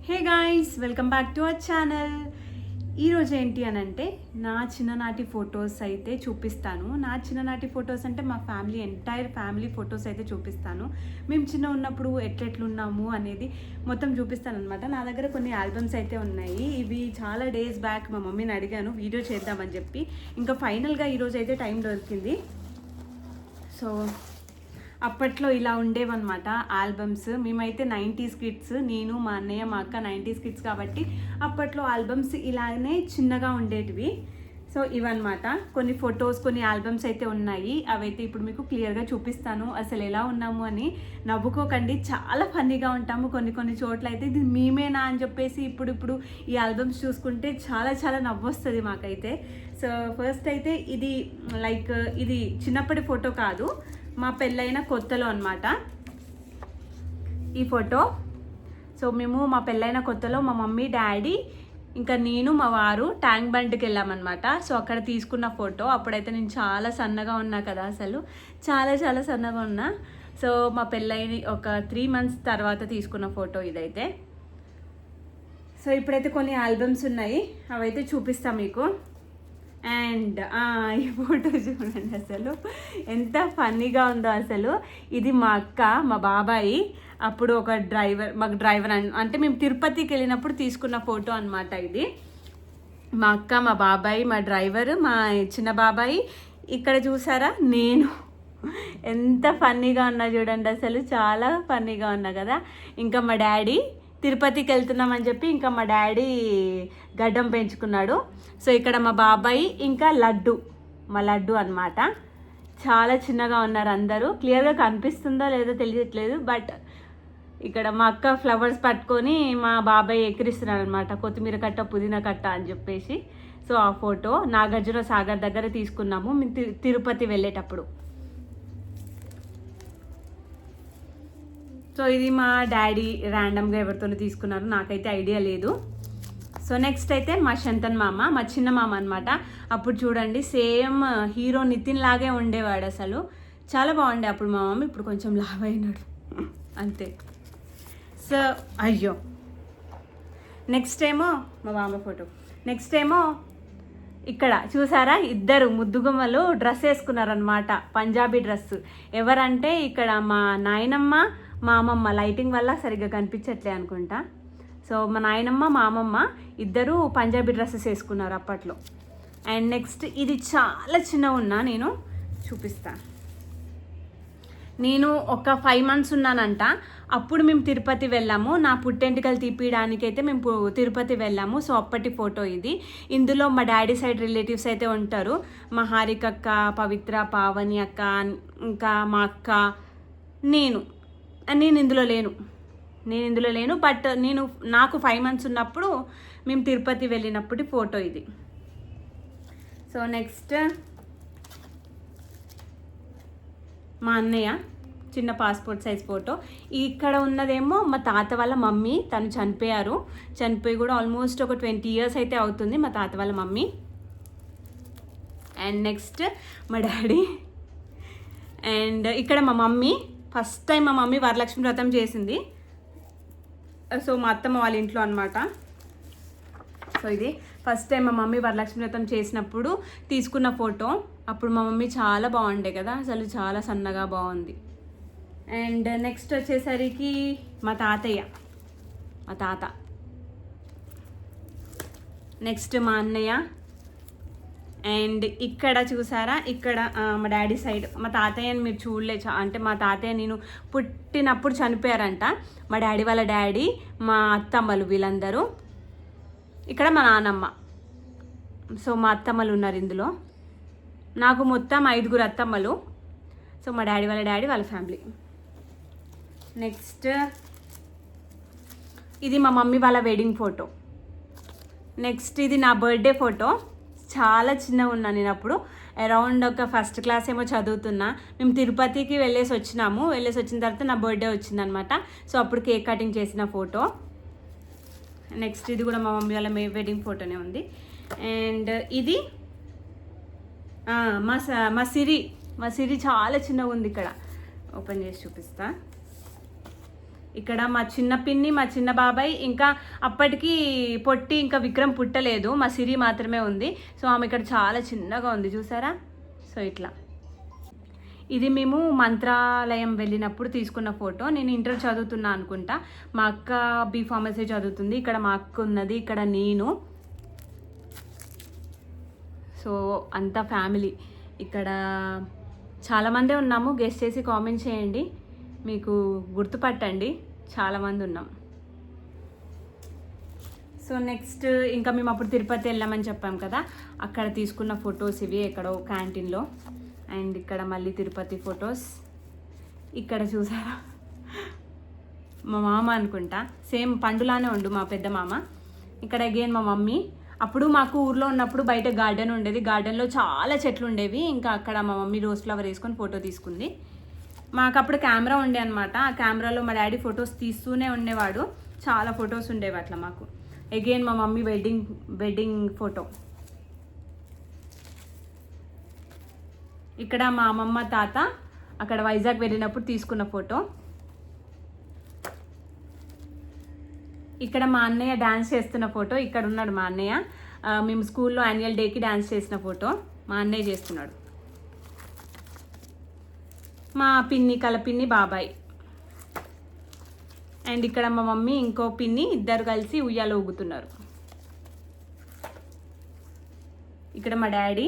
Hey guys, welcome back to our channel. ఈరోజు ఏంటి అని అంటే నా చిన్ననాటి ఫొటోస్ అయితే చూపిస్తాను. నా చిన్ననాటి ఫొటోస్ అంటే మా ఫ్యామిలీ ఎంటైర్ ఫ్యామిలీ ఫొటోస్ అయితే చూపిస్తాను. మేము చిన్న ఉన్నప్పుడు ఎట్లెట్లున్నాము అనేది మొత్తం చూపిస్తాను అనమాట. నా దగ్గర కొన్ని ఆల్బమ్స్ అయితే ఉన్నాయి. ఇవి చాలా డేస్ బ్యాక్ మా మమ్మీని అడిగాను వీడియో చేద్దామని చెప్పి. ఇంకా ఫైనల్గా ఈరోజు అయితే టైం దొరికింది. సో అప్పట్లో ఇలా ఉండేవన్నమాట ఆల్బమ్స్. మేమైతే 90s కిడ్స్, నేను మా అన్నయ్య మా అక్క 90s కిడ్స్ కాబట్టి అప్పట్లో ఆల్బమ్స్ ఇలానే చిన్నగా ఉండేటివి. సో ఇవన్నమాట కొన్ని ఫొటోస్, కొన్ని ఆల్బమ్స్ అయితే ఉన్నాయి. అవైతే ఇప్పుడు మీకు క్లియర్గా చూపిస్తాను. అసలు ఎలా ఉన్నాము అని నవ్వుకోకండి, చాలా ఫన్నీగా ఉంటాము. కొన్ని చోట్ల అయితే ఇది మేమేనా అని చెప్పేసి ఇప్పుడు ఈ ఆల్బమ్స్ చూసుకుంటే చాలా చాలా నవ్వు వస్తుంది మాకైతే. సో ఫస్ట్ అయితే ఇది చిన్నప్పటి ఫోటో కాదు, మా పెళ్ళైన కొత్తలో అన్నమాట ఈ ఫోటో. సో మేము మా పెళ్ళైన కొత్తలో మా మమ్మీ డాడీ ఇంకా నేను మా వారు ట్యాంక్ బండ్కి వెళ్ళామన్నమాట. సో అక్కడ తీసుకున్న ఫోటో. అప్పుడైతే నేను చాలా సన్నగా ఉన్నా కదా, అసలు చాలా చాలా సన్నగా ఉన్నా. సో మా పెళ్ళైన ఒక 3 months తర్వాత తీసుకున్న ఫోటో ఇదైతే. సో ఇప్పుడైతే కొన్ని ఆల్బమ్స్ ఉన్నాయి, అవైతే చూపిస్తాను మీకు. అండ్ ఈ ఫోటో చూడండి, అసలు ఎంత ఫన్నీగా ఉందో అసలు. ఇది మా అక్క మా బాబాయి అప్పుడు ఒక మాకు డ్రైవర్ అంటే మేము తిరుపతికి వెళ్ళినప్పుడు తీసుకున్న ఫోటో అనమాట ఇది. మా అక్క, మా బాబాయి, మా డ్రైవర్, మా చిన్న బాబాయి. ఇక్కడ చూసారా నేను ఎంత ఫన్నీగా ఉన్నా చూడండి, అసలు చాలా ఫన్నీగా ఉన్నా కదా. ఇంకా మా డాడీ తిరుపతికి వెళ్తున్నామని చెప్పి ఇంకా మా డాడీ గడ్డం పెంచుకున్నాడు. సో ఇక్కడ మా బాబాయి ఇంకా మా లడ్డు అనమాట. చాలా చిన్నగా ఉన్నారు అందరూ. క్లియర్గా కనిపిస్తుందో లేదో తెలియట్లేదు, బట్ ఇక్కడ మా అక్క ఫ్లవర్స్ పట్టుకొని మా బాబాయ్ ఎక్కిరిస్తున్నాడు అనమాట, కొత్తిమీర కట్ట పుదీనా కట్ట అని చెప్పేసి. సో ఆ ఫోటో నాగార్జున సాగర్ దగ్గర తీసుకున్నాము మేము తిరుపతి వెళ్ళేటప్పుడు. సో ఇది మా డాడీ ర్యాండమ్గా ఎవరితో తీసుకున్నారు, నాకైతే ఐడియా లేదు. సో నెక్స్ట్ అయితే మా శంతన్ మామ, మా చిన్న మామ అనమాట. అప్పుడు చూడండి సేమ్ హీరో నితిన్ లాగే ఉండేవాడు, అసలు చాలా బాగుండే అప్పుడు మా మామ. ఇప్పుడు కొంచెం లావ్ అయినాడు అంతే. సో అయ్యో నెక్స్ట్ ఏమో మా మామ ఫోటో. నెక్స్ట్ ఏమో ఇక్కడ చూసారా, ఇద్దరు ముద్దుగుమ్మలు డ్రెస్ వేసుకున్నారనమాట, పంజాబీ డ్రెస్. ఎవరంటే ఇక్కడ మా నాయనమ్మ మా అమ్మమ్మ. లైటింగ్ వల్ల సరిగ్గా కనిపించట్లే అనుకుంటా. సో మా నాయనమ్మ మా అమ్మమ్మ ఇద్దరు పంజాబీ డ్రెస్సెస్ వేసుకున్నారు అప్పట్లో. అండ్ నెక్స్ట్ ఇది చాలా చిన్న ఉన్నా, నేను చూపిస్తాను. నేను ఒక 5 months ఉన్నానంట. అప్పుడు మేము తిరుపతి వెళ్ళాము, నా పుట్టెంటికలు తీపియడానికైతే మేము తిరుపతి వెళ్ళాము. సో అప్పటి ఫోటో ఇది. ఇందులో మా డాడీ సైడ్ రిలేటివ్స్ అయితే ఉంటారు. మా హారిక అక్క, పవిత్ర, పావని అక్క, ఇంకా మా అక్క, నేను ఇందులో లేను. బట్ నాకు 5 months ఉన్నప్పుడు మేము తిరుపతి వెళ్ళినప్పుడు ఫోటో ఇది. సో నెక్స్ట్ మా అన్నయ్య చిన్న పాస్పోర్ట్ సైజ్ ఫోటో. ఇక్కడ ఉన్నదేమో మా తాత వాళ్ళ మమ్మీ, తను చనిపోయి కూడా ఆల్మోస్ట్ ఒక 20 years అయితే అవుతుంది మా తాత వాళ్ళ మమ్మీ. అండ్ నెక్స్ట్ మా డాడీ. అండ్ ఇక్కడ మా మమ్మీ ఫస్ట్ టైం మా మమ్మీ వరలక్ష్మి వ్రతం చేసింది. సో మా అత్తమ్మ వాళ్ళ ఇంట్లో అనమాట. సో ఇది ఫస్ట్ టైం మా మమ్మీ వరలక్ష్మి వ్రతం చేసినప్పుడు తీసుకున్న ఫోటో. అప్పుడు మా మమ్మీ చాలా బాగుండే కదా, అసలు చాలా సన్నగా బాగుంది. అండ్ నెక్స్ట్ వచ్చేసరికి మా తాత. నెక్స్ట్ మా అన్నయ్య. అండ్ ఇక్కడ చూసారా, ఇక్కడ మా డాడీ సైడ్ మా తాతయ్యని మీరు చూడలే. అంటే మా తాతయ్య నేను పుట్టినప్పుడు చనిపోయారంట. మా డాడీ వాళ్ళ డాడీ, మా అత్తమ్మలు వీళ్ళందరూ. ఇక్కడ మా నాన్నమ్మ. సో మా అత్తమ్మలు ఉన్నారు ఇందులో. నాకు మొత్తం 5 అత్తమ్మలు. సో మా డాడీ వాళ్ళ ఫ్యామిలీ. నెక్స్ట్ ఇది మా మమ్మీ వాళ్ళ వెడ్డింగ్ ఫోటో. నెక్స్ట్ ఇది నా బర్త్డే ఫోటో. చాలా చిన్నగా ఉన్నా నేను అప్పుడు, అరౌండ్ ఒక 1st class ఏమో చదువుతున్నా. మేము తిరుపతికి వెళ్ళేసి వచ్చిన తర్వాత నా బర్త్డే వచ్చిందనమాట. సో అప్పుడు కేక్ కటింగ్ చేసిన ఫోటో. నెక్స్ట్ ఇది కూడా మా మమ్మీ వాళ్ళ వెడ్డింగ్ ఫోటోనే ఉంది. అండ్ ఇది మా సిరి చాలా చిన్నగా ఉంది. ఇక్కడ ఓపెన్ చేసి చూపిస్తా. ఇక్కడ మా చిన్న పిన్ని, మా చిన్న బాబాయ్, ఇంకా అప్పటికి పొట్టి ఇంకా విక్రమ్ పుట్టలేదు, మా సిరి మాత్రమే ఉంది. సో ఆమె ఇక్కడ చాలా చిన్నగా ఉంది చూసారా. సో ఇట్లా ఇది మేము మంత్రాలయం వెళ్ళినప్పుడు తీసుకున్న ఫోటో. నేను ఇంటర్ చదువుతున్నా అనుకుంటా, మా అక్క B.Pharmacy చదువుతుంది. ఇక్కడ మా అక్క ఉన్నది, ఇక్కడ నేను. సో అంతా ఫ్యామిలీ. ఇక్కడ చాలామందే ఉన్నాము, గెస్ట్ చేసి కామెంట్ చేయండి, మీకు గుర్తుపట్టండి, చాలామంది ఉన్నాం. సో నెక్స్ట్ ఇంకా మేము అప్పుడు తిరుపతి వెళ్ళామని చెప్పాం కదా, అక్కడ తీసుకున్న ఫొటోస్ ఇవి ఎక్కడో క్యాంటీన్లో. అండ్ ఇక్కడ మళ్ళీ తిరుపతి ఫొటోస్. ఇక్కడ చూసారా మా మామ అనుకుంటా, సేమ్ పండులానే ఉండు మా పెద్ద మామ. ఇక్కడ అగైన్ మా మమ్మీ. అప్పుడు మాకు ఊర్లో ఉన్నప్పుడు బయట గార్డెన్ ఉండేది, గార్డెన్లో చాలా చెట్లు ఉండేవి. ఇంకా అక్కడ మా మమ్మీ రోజ్ ఫ్లవర్ వేసుకొని ఫోటో తీసుకుంది. మాకు అప్పుడు కెమెరా ఉండే అనమాట, ఆ కెమెరాలో మా డాడీ ఫొటోస్ తీస్తూనే ఉండేవాడు, చాలా ఫొటోస్ ఉండేవి అట్లా మాకు. అగైన్ మా మమ్మీ వెడ్డింగ్ ఫోటో. ఇక్కడ మా అమ్మమ్మ తాత అక్కడ వైజాగ్ వెళ్ళినప్పుడు తీసుకున్న ఫోటో. ఇక్కడ మా అన్నయ్య డ్యాన్స్ చేస్తున్న ఫోటో. ఇక్కడ ఉన్నాడు మా అన్నయ్య, మేము స్కూల్లో యాన్యువల్ డేకి డ్యాన్స్ చేసిన ఫోటో మా అన్నయ్య చేస్తున్నాడు. మా పిన్ని, కలపిన్ని, బాబాయ్. అండ్ ఇక్కడ మా మమ్మీ, ఇంకో పిన్ని, ఇద్దరు కలిసి ఉయ్యాల ఊగుతున్నారు. ఇక్కడ మా డాడీ.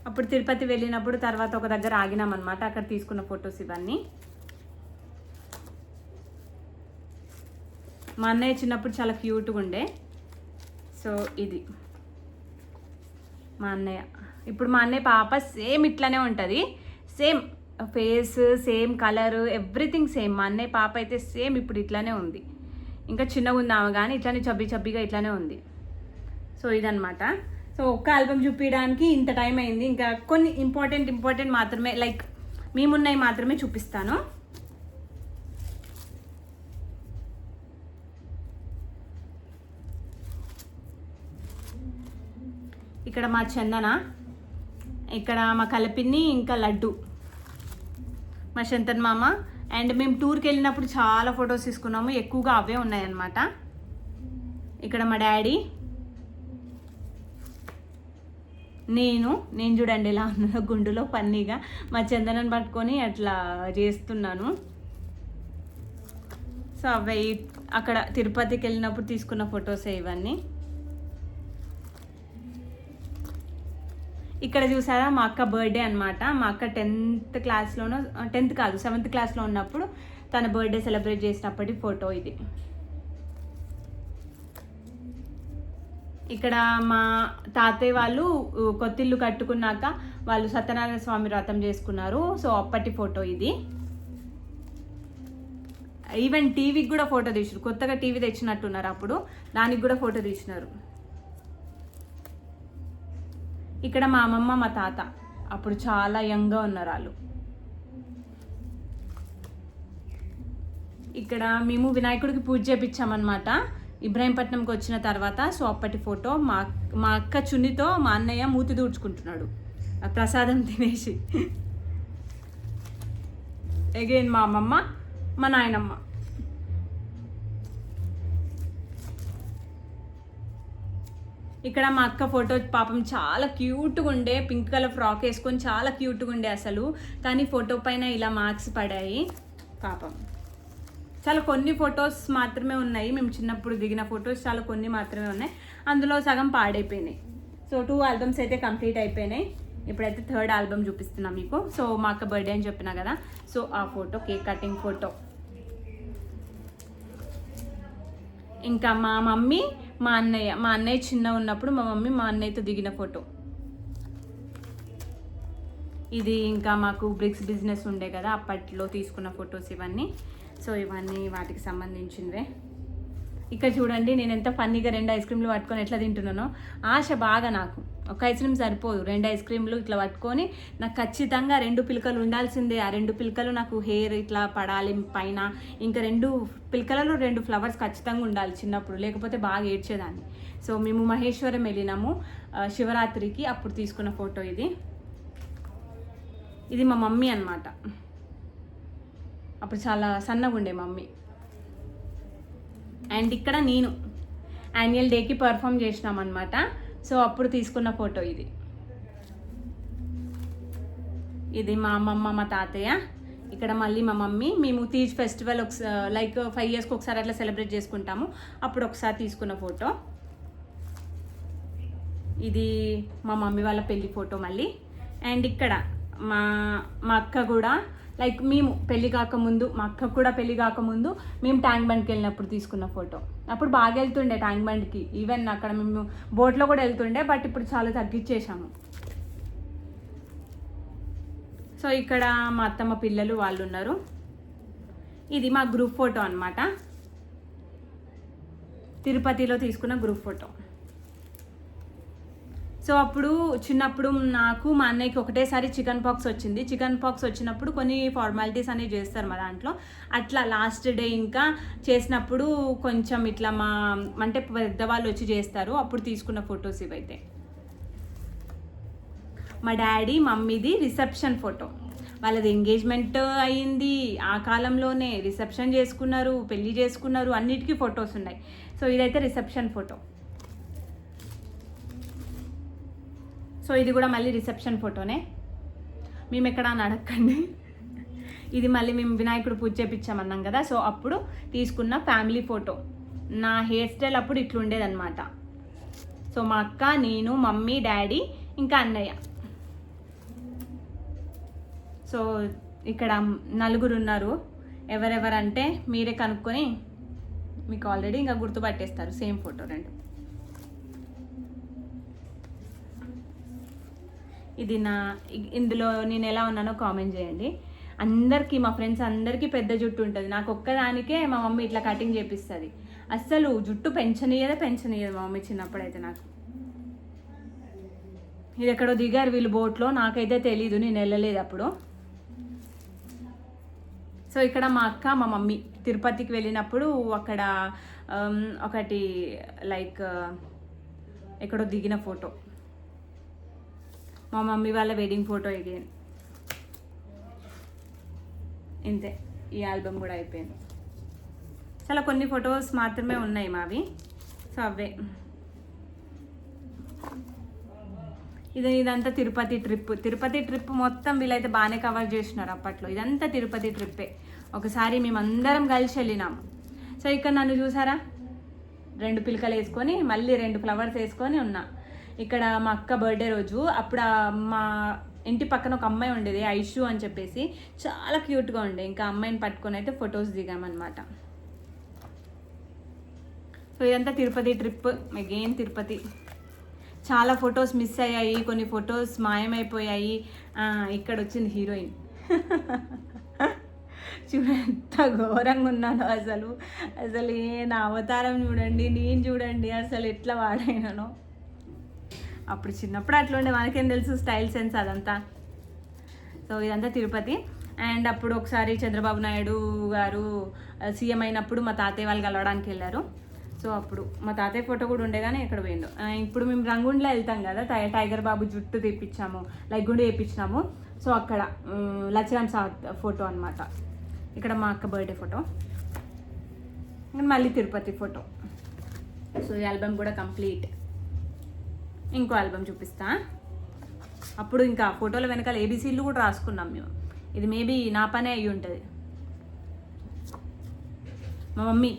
అప్పుడు తిరుపతి వెళ్ళినప్పుడు తర్వాత ఒక దగ్గర ఆగినాం అనమాట, అక్కడ తీసుకున్న ఫొటోస్ ఇవన్నీ. మా అన్నయ్య చిన్నప్పుడు చాలా క్యూట్గా ఉండే. సో ఇది మా అన్నయ్య. ఇప్పుడు మా అన్నయ్య పాప సేమ్ ఇట్లానే ఉంటుంది, same face, same colour, everything same. మా అన్నయ్య పాప అయితే సేమ్ ఇప్పుడు ఇట్లానే ఉంది, ఇంకా చిన్నగా ఉంది ఆమె, కానీ ఇట్లానే చబ్బిగా ఇట్లానే ఉంది. సో ఇదనమాట. సో ఒక్క ఆల్బమ్ చూపించడానికి ఇంత టైం అయింది. ఇంకా కొన్ని ఇంపార్టెంట్ మాత్రమే, లైక్ మేమున్నవి మాత్రమే చూపిస్తాను. ఇక్కడ మా చందన, ఇక్కడ మా కలపిన్ని, ఇంకా లడ్డు, మా శంతన్ మామ. అండ్ మేము టూర్కి వెళ్ళినప్పుడు చాలా ఫొటోస్ తీసుకున్నాము, ఎక్కువగా అవే ఉన్నాయన్నమాట. ఇక్కడ మా డాడీ, నేను చూడండి ఎలా ఉన్నాను, గుండులో పన్నీగా మా చందనని పట్టుకొని అట్లా చేస్తున్నాను. సో అవి అక్కడ తిరుపతికి వెళ్ళినప్పుడు తీసుకున్న ఫొటోసే ఇవన్నీ. ఇక్కడ చూసారా మా అక్క బర్త్డే అనమాట. మా అక్క 10th క్లాస్లోనో, 10th కాదు 7th క్లాస్లో ఉన్నప్పుడు తన బర్త్డే సెలబ్రేట్ చేసినప్పటి ఫోటో ఇది. ఇక్కడ మా తాతయ్య వాళ్ళు కొత్తిల్లు కట్టుకున్నాక వాళ్ళు సత్యనారాయణ స్వామి వ్రతం చేసుకున్నారు. సో అప్పటి ఫోటో ఇది. ఈవెన్ టీవీకి కూడా ఫోటో తీసినారు, కొత్తగా టీవీ తెచ్చినట్టున్నారు అప్పుడు, దానికి కూడా ఫోటో తీసినారు. ఇక్కడ మా అమ్మమ్మ, మా తాత అప్పుడు చాలా యంగ్గా ఉన్నారు వాళ్ళు. ఇక్కడ మేము వినాయకుడికి పూజ చేపించామన్నమాట ఇబ్రాహీంపట్నంకి వచ్చిన తర్వాత. సో అప్పటి ఫోటో. మా అక్క చున్నితో మా అన్నయ్య మూతి దూడ్చుకుంటున్నాడు ప్రసాదం తినేసి. అగైన్ మా అమ్మమ్మ, మా నాయనమ్మ. ఇక్కడ మా అక్క ఫోటో పాపం చాలా క్యూట్గా ఉండే, పింక్ కలర్ ఫ్రాక్ వేసుకొని చాలా క్యూట్గా ఉండే అసలు, కానీ ఫోటో పైన ఇలా మార్క్స్ పడాయి పాపం. చాలా కొన్ని ఫొటోస్ మాత్రమే ఉన్నాయి, మేము చిన్నప్పుడు దిగిన ఫొటోస్ చాలా కొన్ని మాత్రమే ఉన్నాయి, అందులో సగం పాడైపోయినాయి. సో 2 ఆల్బమ్స్ అయితే కంప్లీట్ అయిపోయినాయి. ఇప్పుడైతే 3rd ఆల్బమ్ చూపిస్తున్నాం మీకు. సో మా అక్క బర్త్డే అని చెప్పినా కదా, సో ఆ ఫోటో కేక్ కటింగ్ ఫోటో. ఇంకా మా మమ్మీ, మా అన్నయ్య చిన్న ఉన్నప్పుడు మా మమ్మీ మా అన్నయ్యతో దిగిన ఫోటో ఇది. ఇంకా మాకు బ్రిక్స్ బిజినెస్ ఉండే కదా, అప్పట్లో తీసుకున్న ఫొటోస్ ఇవన్నీ. సో ఇవన్నీ వాటికి సంబంధించినవే. ఇక్కడ చూడండి నేను ఎంత ఫన్నీగా 2 ఐస్ క్రీమ్లు పట్టుకొని ఎట్లా తింటున్నానో. ఆశ బాగా నాకు, ఒక ఐస్ క్రీమ్ సరిపోదు, 2 ఐస్ క్రీమ్లు ఇట్లా పట్టుకొని, నాకు ఖచ్చితంగా 2 పిలకలు ఉండాల్సిందే. ఆ 2 పిలకలు నాకు హెయిర్ ఇట్లా పడాలి పైన, ఇంకా 2 పిలకలలో 2 ఫ్లవర్స్ ఖచ్చితంగా ఉండాలి చిన్నప్పుడు, లేకపోతే బాగా ఏడ్చేదాన్ని. సో మేము మహేశ్వరం వెళ్ళినాము శివరాత్రికి, అప్పుడు తీసుకున్న ఫోటో ఇది. ఇది మా మమ్మీ అన్నమాట. అప్పుడు చాలా సన్నగా ఉండే మమ్మీ. అండ్ ఇక్కడ నేను యాన్యువల్ డేకి పర్ఫామ్ చేసినాం అనమాట. సో అప్పుడు తీసుకున్న ఫోటో ఇది. ఇది మా అమ్మమ్మ, మా తాతయ్య. ఇక్కడ మళ్ళీ మా మమ్మీ. మేము తీజ్ ఫెస్టివల్ లైక్ 5 yearsకి ఒకసారి అట్లా సెలబ్రేట్ చేసుకుంటాము. అప్పుడు ఒకసారి తీసుకున్న ఫోటో ఇది. మా మమ్మీ వాళ్ళ పెళ్లి ఫోటో మళ్ళీ. అండ్ ఇక్కడ మా అక్క కూడా లైక్ మేము పెళ్ళి కాకముందు, మా అక్క కూడా పెళ్ళి కాకముందు మేము ట్యాంక్ బండ్కి వెళ్ళినప్పుడు తీసుకున్న ఫోటో. అప్పుడు బాగా వెళ్తుండే ట్యాంక్ బండ్కి, ఈవెన్ అక్కడ మేము బోట్లో కూడా వెళ్తుండే. బట్ ఇప్పుడు చాలా తగ్గించేసాము. సో ఇక్కడ మా అత్తమ్మ పిల్లలు వాళ్ళు ఉన్నారు. ఇది మా గ్రూప్ ఫోటో అన్నమాట. తిరుపతిలో తీసుకున్న గ్రూప్ ఫోటో. సో అప్పుడు చిన్నప్పుడు నాకు మా అన్నయ్యకి ఒకటేసారి చికెన్ పాక్స్ వచ్చింది. చికెన్ పాక్స్ వచ్చినప్పుడు కొన్ని ఫార్మాలిటీస్ అనేవి చేస్తారు మా దాంట్లో. అట్లా లాస్ట్ డే ఇంకా చేసినప్పుడు కొంచెం ఇట్లా అంటే పెద్దవాళ్ళు వచ్చి చేస్తారు. అప్పుడు తీసుకున్న ఫొటోస్ ఇవైతే. మా డాడీ మమ్మీది రిసెప్షన్ ఫోటో. వాళ్ళది ఎంగేజ్మెంట్ అయ్యింది ఆ కాలంలోనే, రిసెప్షన్ చేసుకున్నారు, పెళ్ళి చేసుకున్నారు, అన్నిటికీ ఫొటోస్ ఉన్నాయి. సో ఇదైతే రిసెప్షన్ ఫోటో. సో ఇది కూడా మళ్ళీ రిసెప్షన్ ఫోటోనే. మేము ఎక్కడ అని అడగండి. ఇది మళ్ళీ మేము వినాయకుడు పూజ చేపించామన్నాం కదా. సో అప్పుడు తీసుకున్న ఫ్యామిలీ ఫోటో. నా హెయిర్ స్టైల్ అప్పుడు ఇట్లుండేదన్నమాట. సో మా అక్క, నేను, మమ్మీ, డాడీ, ఇంకా అన్నయ్య. సో ఇక్కడ 4 ఉన్నారు. ఎవరెవరంటే మీరే కనుక్కొని మీకు ఆల్రెడీ ఇంకా గుర్తుపట్టేస్తారు. Same photo 2. ఇది ఇందులో నేను ఎలా ఉన్నానో కామెంట్ చేయండి. అందరికీ, మా ఫ్రెండ్స్ అందరికీ పెద్ద జుట్టు ఉంటుంది. నాకు ఒక్కదానికే మా మమ్మీ ఇట్లా కటింగ్ చేపిస్తుంది. అస్సలు జుట్టు పెంచనీయదే మా మమ్మీ చిన్నప్పుడైతే. నాకు ఇది ఎక్కడో దిగారు వీళ్ళు బోట్లో, నాకైతే తెలీదు, నేను వెళ్ళలేదు అప్పుడు. సో ఇక్కడ మా అక్క, మా మమ్మీ తిరుపతికి వెళ్ళినప్పుడు అక్కడ ఒకటి లైక్ ఎక్కడో దిగిన ఫోటో. మా మమ్మీ వాళ్ళ వెడ్డింగ్ ఫోటో అగైన్. ఇంతే, ఈ ఆల్బమ్ కూడా అయిపోయింది. చాలా కొన్ని ఫొటోస్ మాత్రమే ఉన్నాయి మావి. సో అవే. ఇదంతా తిరుపతి ట్రిప్ మొత్తం వీళ్ళైతే బాగానే కవర్ చేసినారు అప్పట్లో. ఇదంతా తిరుపతి ట్రిప్పే. ఒకసారి మేమందరం కలిసి వెళ్ళినాము. సో ఇక్కడ నన్ను చూసారా, 2 పిలకలు వేసుకొని మళ్ళీ 2 ఫ్లవర్స్ వేసుకొని ఉన్నా. ఇక్కడ మా అక్క బర్త్డే రోజు. అప్పుడు మా ఇంటి పక్కన ఒక అమ్మాయి ఉండేది, ఐషు అని చెప్పేసి, చాలా క్యూట్గా ఉండే. ఇంకా అమ్మాయిని పట్టుకొని అయితే ఫొటోస్ దిగామన్నమాట. సో ఇదంతా తిరుపతి ట్రిప్. అగైన్ తిరుపతి. చాలా ఫొటోస్ మిస్ అయ్యాయి, కొన్ని ఫొటోస్ మాయమైపోయాయి. ఇక్కడ వచ్చింది హీరోయిన్. చూడండి ఎంత ఘోరంగా ఉన్నాను అసలు. నా అవతారం చూడండి, నేను చూడండి అసలు ఎట్లా వాడైనానో. అప్పుడు చిన్నప్పుడు అట్లా ఉండే, మనకేం తెలుసు స్టైల్ సెన్స్ అదంతా. సో ఇదంతా తిరుపతి. అండ్ అప్పుడు ఒకసారి చంద్రబాబు నాయుడు గారు సీఎం అయినప్పుడు మా తాతయ్య వాళ్ళు కలవడానికి వెళ్ళారు. సో అప్పుడు మా తాతయ్య ఫోటో కూడా ఉండే, కానీ ఎక్కడ పోయిండు. ఇప్పుడు మేము రంగుండ్లో వెళ్తాం కదా, టైగర్ బాబు జుట్టు తెప్పించాము, లైక్ గుండు తెప్పించినాము. సో అక్కడ లచ్చరామ్ సాత్ ఫోటో అనమాట. ఇక్కడ మా అక్క బర్త్డే ఫోటో. మళ్ళీ తిరుపతి ఫోటో. సో ఈ ఆల్బమ్ కూడా కంప్లీట్. ఇంకో ఆల్బమ్ చూపిస్తా. అప్పుడు ఇంకా ఫోటోల వెనకాల ఏబీసీలు కూడా రాసుకున్నాం మేము. ఇది మేబీ నా పనే అయ్యి ఉంటుంది. మా మమ్మీ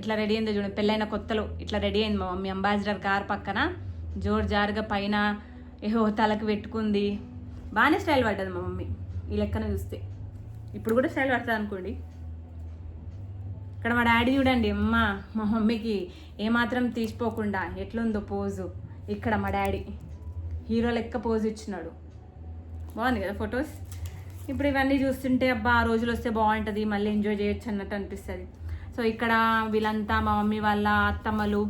ఇట్లా రెడీ అయిందో చూడండి, పెళ్ళైన కొత్తలో ఇట్లా రెడీ అయింది మా మమ్మీ. అంబాసిడర్ కార్ పక్కన జోరు జారుగా పైన ఏహో తలకు పెట్టుకుంది. బాగానే స్టైల్ పడ్డది మా మమ్మీ ఈ లెక్కన చూస్తే. ఇప్పుడు కూడా స్టైల్ పడుతుంది అనుకోండి. ఇక్కడ మా డాడీ చూడండి, మా మమ్మీకి ఏమాత్రం తీసిపోకుండా ఎట్లుందో పోజు. ఇక్కడ మా డాడీ హీరో లెక్క పోజు ఇచ్చినాడు. బాగుంది కదా ఫొటోస్. ఇప్పుడు ఇవన్నీ చూస్తుంటే అబ్బా ఆ రోజులు వస్తే బాగుంటుంది, మళ్ళీ ఎంజాయ్ చేయొచ్చు అన్నట్టు అనిపిస్తుంది. సో ఇక్కడ వీళ్ళంతా మా మమ్మీ వాళ్ళ అత్తమ్మలు,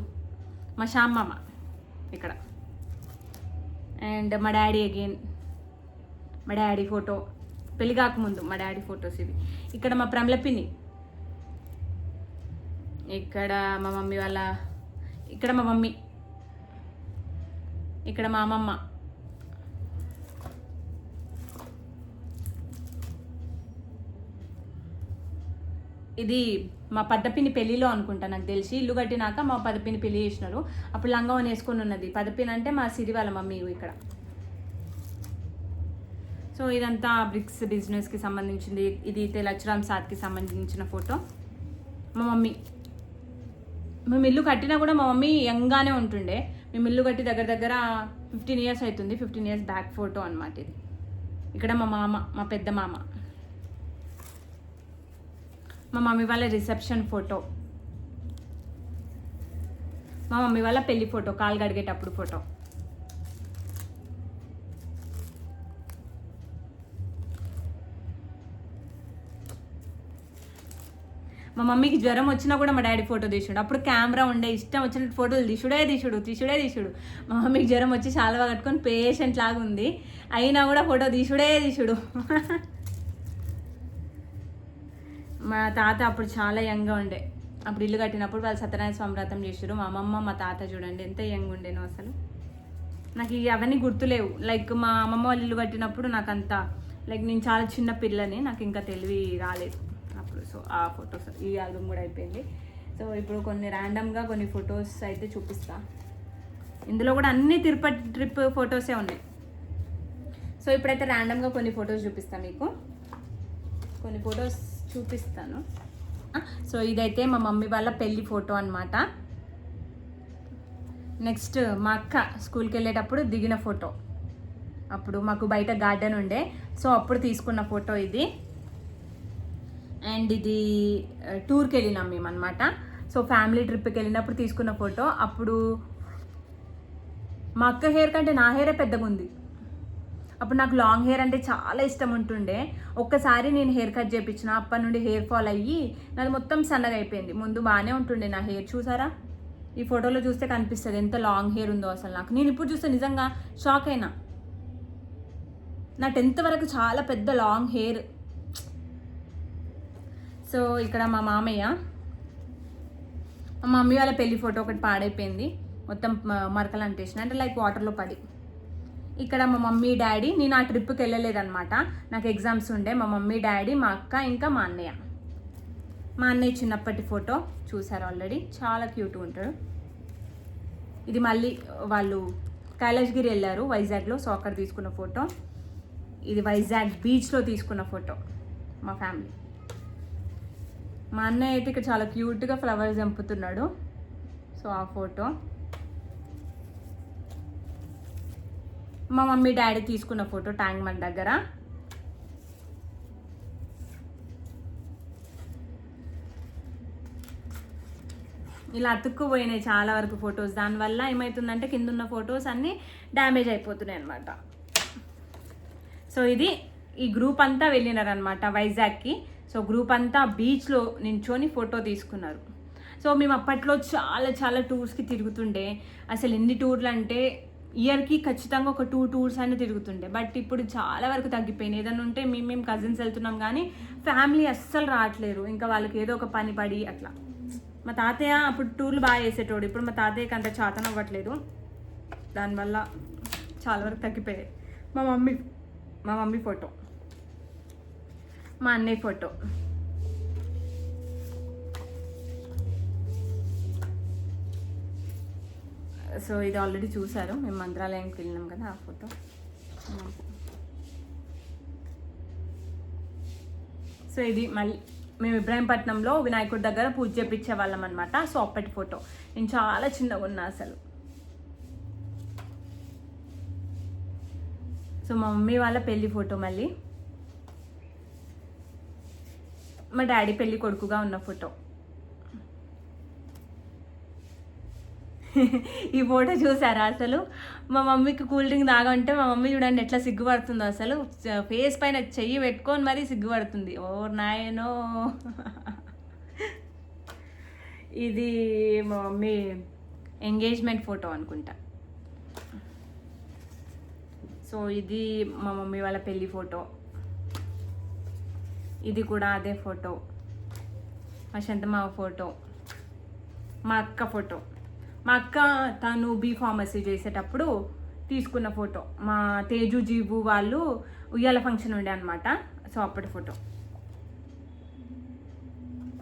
మా షామ్మమ్మ ఇక్కడ. అండ్ మా డాడీ అగైన్, మా డాడీ ఫోటో పెళ్ళి కాకముందు మా డాడీ ఫొటోస్ ఇవి. ఇక్కడ మా ప్రమలపిని, ఇక్కడ మా మమ్మీ వాళ్ళ, ఇక్కడ మా మమ్మీ, ఇక్కడ మా అమ్మమ్మ, ఇది మా పద్దపిని పెళ్ళిలో అనుకుంటా నాకు తెలిసి, ఇల్లు కట్టినాక మా పద్దపిని పెళ్లి చేసినారు. అప్పుడు లంగవని వేసుకొని ఉన్నది. పద్దపిని అంటే మా సిరి వాళ్ళ మమ్మీ ఇక్కడ. సో ఇదంతా బ్రిక్స్ బిజినెస్కి సంబంధించింది. ఇది తెలచ్రామ్ సాత్కి సంబంధించిన ఫోటో. మా మమ్మీ, మేము ఇల్లు కట్టినా కూడా మా మమ్మీ యంగానే ఉంటుండే. మేము ఇల్లు కట్టి దగ్గర దగ్గర 15 years అవుతుంది. 15 years బ్యాక్ ఫోటో అనమాట ఇది. ఇక్కడ మా మామ, మా పెద్ద మామ, మా మమ్మీ వాళ్ళ రిసెప్షన్ ఫోటో, మా మమ్మీ వాళ్ళ పెళ్లి ఫోటో, కాలు గడిగేటప్పుడు ఫోటో. మా మమ్మీకి జ్వరం వచ్చినా కూడా మా డాడీ ఫోటో తీసుడు. అప్పుడు కెమెరా ఉండే, ఇష్టం వచ్చినట్టు ఫోటోలు తీసుడే. మా మమ్మీకి జ్వరం వచ్చి చాలా కట్టుకొని పేషెంట్ లాగా ఉంది, అయినా కూడా ఫోటో తీసుడు. మా తాత అప్పుడు చాలా యంగ్గా ఉండే. అప్పుడు ఇల్లు కట్టినప్పుడు వాళ్ళు సత్యనారాయణ స్వామి వ్రతం చేసారు. మా అమ్మమ్మ మా తాత చూడండి ఎంత యంగ్ ఉండేనో అసలు. నాకు అవన్నీ గుర్తులేవు. లైక్ మా అమ్మమ్మ వాళ్ళు ఇల్లు కట్టినప్పుడు నాకు అంతా లైక్ నేను చాలా చిన్న పిల్లని, నాకు ఇంకా తెలివి రాలేదు అప్పుడు. సో ఆ ఫొటోస్, ఈ ఆల్బమ్ కూడా అయిపోయింది. సో ఇప్పుడు కొన్ని ర్యాండమ్గా కొన్ని ఫొటోస్ అయితే చూపిస్తా. ఇందులో కూడా అన్ని తిరుపతి ట్రిప్ ఫొటోసే ఉన్నాయి. సో ఇప్పుడైతే ర్యాండమ్గా కొన్ని ఫొటోస్ చూపిస్తాను మీకు, కొన్ని ఫొటోస్ చూపిస్తాను. సో ఇదైతే మా మమ్మీ వాళ్ళ పెళ్ళి ఫోటో అనమాట. నెక్స్ట్ మా అక్క స్కూల్కి వెళ్ళేటప్పుడు దిగిన ఫోటో. అప్పుడు మాకు బయట గార్డెన్ ఉండే, సో అప్పుడు తీసుకున్న ఫోటో ఇది. అండ్ ఇది టూర్కి వెళ్ళినాం మేము అనమాట. సో ఫ్యామిలీ ట్రిప్కి వెళ్ళినప్పుడు తీసుకున్న ఫోటో. అప్పుడు మా అక్క హెయిర్ కంటే నా హెయిరే పెద్దగా ఉంది. అప్పుడు నాకు లాంగ్ హెయిర్ అంటే చాలా ఇష్టం ఉంటుండే. ఒక్కసారి నేను హెయిర్ కట్ చేయించిన, అప్పటి నుండి హెయిర్ ఫాల్ అయ్యి నాది మొత్తం సన్నగా అయిపోయింది. ముందు బాగానే ఉంటుండే నా హెయిర్, చూసారా ఈ ఫోటోలో చూస్తే కనిపిస్తుంది ఎంత లాంగ్ హెయిర్ ఉందో అసలు నాకు. నేను ఇప్పుడు చూస్తే నిజంగా షాక్ అయినా. నా 10th వరకు చాలా పెద్ద లాంగ్ హెయిర్. సో ఇక్కడ మా మామయ్య, మా మమ్మీ వాళ్ళ పెళ్లి ఫోటో ఒకటి పాడైపోయింది, మొత్తం మరకలు అంటేసిన, అంటే లైక్ వాటర్లో పడి. ఇక్కడ మా మమ్మీ డాడీ, నేను ఆ ట్రిప్కి వెళ్ళలేదన్నమాట, నాకు ఎగ్జామ్స్ ఉండే. మా మమ్మీ డాడీ, మా అక్క, ఇంకా మా అన్నయ్య. మా అన్నయ్య చిన్నప్పటి ఫోటో చూసారు ఆల్రెడీ, చాలా క్యూట్గా ఉంటాడు. ఇది మళ్ళీ వాళ్ళు కైలాసగిరి వెళ్ళారు వైజాగ్లో, సో అక్కడ తీసుకున్న ఫోటో. ఇది వైజాగ్ బీచ్లో తీసుకున్న ఫోటో మా ఫ్యామిలీ. మా అన్నయ్య అయితే ఇక్కడ చాలా క్యూట్గా ఫ్లవర్స్ చంపుతున్నాడు, సో ఆ ఫోటో. మా మమ్మీ డాడీ తీసుకున్న ఫోటో ట్యాంక్ బండ్ దగ్గర. ఇలా అతుక్కుపోయినాయి చాలా వరకు ఫొటోస్. దానివల్ల ఏమవుతుందంటే కింద ఉన్న ఫొటోస్ అన్నీ డ్యామేజ్ అయిపోతున్నాయి అనమాట. సో ఇది ఈ గ్రూప్ అంతా వెళ్ళినారనమాట వైజాగ్కి. సో గ్రూప్ అంతా బీచ్లో నించొని ఫోటో తీసుకున్నారు. సో మేము అప్పట్లో చాలా చాలా టూర్స్కి తిరుగుతుండే. అసలు ఎన్ని టూర్లు అంటే ఇయర్కి ఖచ్చితంగా ఒక 2 tours అయినా తిరుగుతుండే. బట్ ఇప్పుడు చాలా వరకు తగ్గిపోయినాయి. ఏదైనా ఉంటే మేము కజిన్స్ వెళ్తున్నాం కానీ ఫ్యామిలీ అస్సలు రావట్లేరు, ఇంకా వాళ్ళకి ఏదో ఒక పని పడి అట్లా. మా తాతయ్య అప్పుడు టూర్లు బాగా వేసేటోడు, ఇప్పుడు మా తాతయ్యకి అంత చేతన అవ్వట్లేదు, దానివల్ల చాలా వరకు తగ్గిపోయాయి. మా మమ్మీ ఫోటో, మా అన్నయ్య ఫోటో. సో ఇది ఆల్రెడీ చూసారు, మేము మంత్రాలయంకి వెళ్ళినాం కదా ఆ ఫోటో. సో ఇది మళ్ళీ మేము ఇబ్రాహీంపట్నంలో వినాయకుడి దగ్గర పూజ చేపించే వాళ్ళం అనమాట. సో అప్పటి ఫోటో, నేను చాలా చిన్నగా ఉన్నా అసలు. సో మా మమ్మీ వాళ్ళ పెళ్లి ఫోటో మళ్ళీ. మా డాడీ పెళ్లి కొడుకుగా ఉన్న ఫోటో. ఈ ఫోటో చూసారా అసలు? మా మమ్మీకి కూల్ డ్రింక్ తాగంటే మా మమ్మీ చూడండి ఎట్లా సిగ్గుపడుతుందో అసలు. ఫేస్ పైన చెయ్యి పెట్టుకొని మరీ సిగ్గుపడుతుంది. ఓ నాయనో. ఇది మా మమ్మీ ఎంగేజ్మెంట్ ఫోటో అనుకుంటా. సో ఇది మా మమ్మీ వాళ్ళ పెళ్ళి ఫోటో. ఇది కూడా అదే ఫోటో. మా శాంతమ్మ ఫోటో, మా అక్క ఫోటో. మా అక్క తను B.Pharmacy చేసేటప్పుడు తీసుకున్న ఫోటో. మా తేజు జీవు వాళ్ళు ఉయ్యాల ఫంక్షన్ ఉండే అనమాట, సో అప్పటి ఫోటో.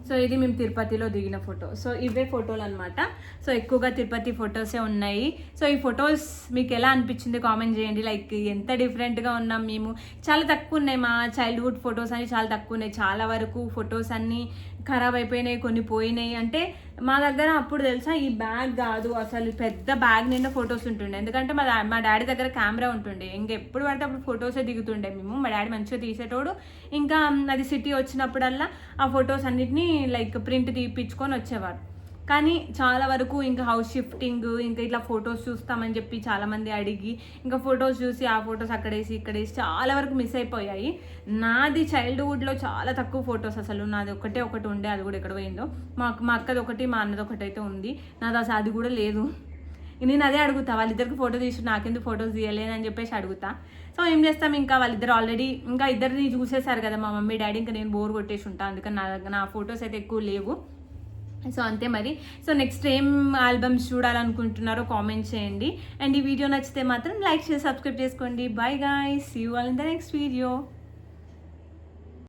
సో ఇది మేము తిరుపతిలో దిగిన ఫోటో. సో ఇవే ఫోటోలు అనమాట. సో ఎక్కువగా తిరుపతి ఫొటోసే ఉన్నాయి. సో ఈ ఫొటోస్ మీకు ఎలా అనిపించింది కామెంట్ చేయండి. లైక్ ఎంత డిఫరెంట్గా ఉన్నాం మేము. చాలా తక్కువ ఉన్నాయి, మా చైల్డ్హుడ్ ఫొటోస్ అన్ని చాలా తక్కువ ఉన్నాయి. చాలా వరకు ఫొటోస్ అన్నీ ఖరాబ్ అయిపోయినాయి, కొన్ని పోయినాయి. అంటే మా దగ్గర అప్పుడు తెలుసా ఈ బ్యాగ్ కాదు అసలు, పెద్ద బ్యాగ్ నిండా ఫొటోస్ ఉంటుండే. ఎందుకంటే మా డాడీ దగ్గర కెమెరా ఉంటుండే, ఇంకెప్పుడు పడితే అప్పుడు ఫొటోసే దిగుతుండే మేము. మా డాడీ మంచిగా తీసేటోడు. ఇంకా అది సిటీ వచ్చినప్పుడల్లా ఆ ఫొటోస్ అన్నిటినీ లైక్ ప్రింట్ తీపిచ్చుకొని వచ్చేవారు. కానీ చాలా వరకు ఇంకా హౌస్ షిఫ్టింగ్, ఇంకా ఇట్లా ఫొటోస్ చూస్తామని చెప్పి చాలామంది అడిగి ఇంకా ఫొటోస్ చూసి ఆ ఫొటోస్ అక్కడేసి ఇక్కడేసి చాలా వరకు మిస్ అయిపోయాయి. నాది చైల్డ్హుడ్లో చాలా తక్కువ ఫొటోస్, అసలు నాది ఒకటి ఉండే, అది కూడా ఎక్కడ పోయిందో. మా అక్కది ఒకటి, మా అన్నది ఒకటి అయితే ఉంది. నాది అసలు అది కూడా లేదు. నేను అదే అడుగుతా, వాళ్ళిద్దరికి ఫోటో తీసి నాకెందుకు ఫొటోస్ తీయలేదని చెప్పేసి అడుగుతా. సో ఏం చేస్తాం, ఇంకా వాళ్ళిద్దరు ఆల్రెడీ ఇంకా ఇద్దరిని చూసేశారు కదా మా మమ్మీ డాడీ, ఇంకా నేను బోర్ కొట్టేసి ఉంటాను. అందుకని నా ఫొటోస్ అయితే ఎక్కువ లేవు. సో అంతే మరి. సో నెక్స్ట్ ఏం ఆల్బమ్స్ చూడాలనుకుంటున్నారో కామెంట్ చేయండి. అండ్ ఈ వీడియో నచ్చితే మాత్రం లైక్ చేసి సబ్స్క్రైబ్ చేసుకోండి. Bye guys, see you all in the next video.